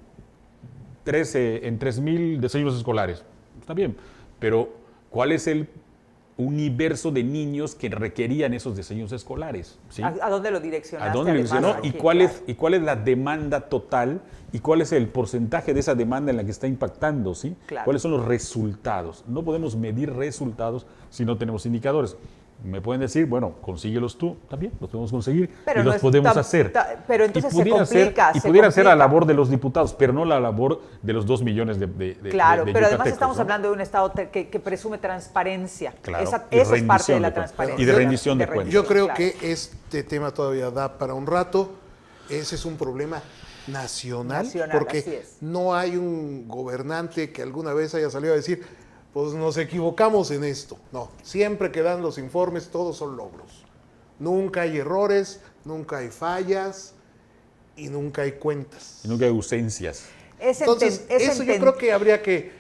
3,000 desayunos escolares. Está bien, pero ¿cuál es el universo de niños que requerían esos desayunos escolares? ¿Sí? ¿A dónde lo direccionaste? ¿A dónde lo direccionó? Aquí, ¿Y cuál es la demanda total? ¿Y cuál es el porcentaje de esa demanda en la que está impactando? ¿Sí? Claro. ¿Cuáles son los resultados? No podemos medir resultados si no tenemos indicadores. Me pueden decir, bueno, consíguelos tú, también los podemos conseguir pero y los podemos hacer. Pero entonces y pudiera se complica. Y pudiera ser la labor de los diputados, pero no la labor de los 2 millones de Claro, de pero además yucatecos, estamos ¿no? hablando de un Estado que presume transparencia. Claro, Esa y es parte de rendición la de cuentas. transparencia. Y de rendición de cuentas. Yo creo claro. que este tema todavía da para un rato. Ese es un problema nacional, Nacional, así porque es. no hay un gobernante que alguna vez haya salido a decir, pues nos equivocamos en esto. No, siempre que dan los informes, todos son logros. Nunca hay errores, nunca hay fallas y nunca hay cuentas. Y nunca hay ausencias. Entonces, eso yo creo que habría que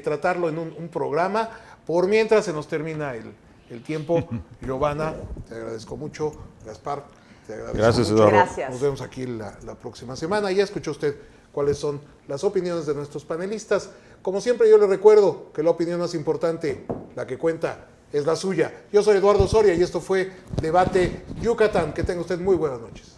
tratarlo en un programa. Por mientras se nos termina el tiempo. Giovanna, te agradezco mucho. Gaspar, te agradezco Gracias, mucho. Eduardo. Gracias. Nos vemos aquí la próxima semana. Ya escuchó usted cuáles son las opiniones de nuestros panelistas. Como siempre, yo le recuerdo que la opinión más importante, la que cuenta, es la suya. Yo soy Eduardo Soria y esto fue Debate Yucatán. Que tenga usted muy buenas noches.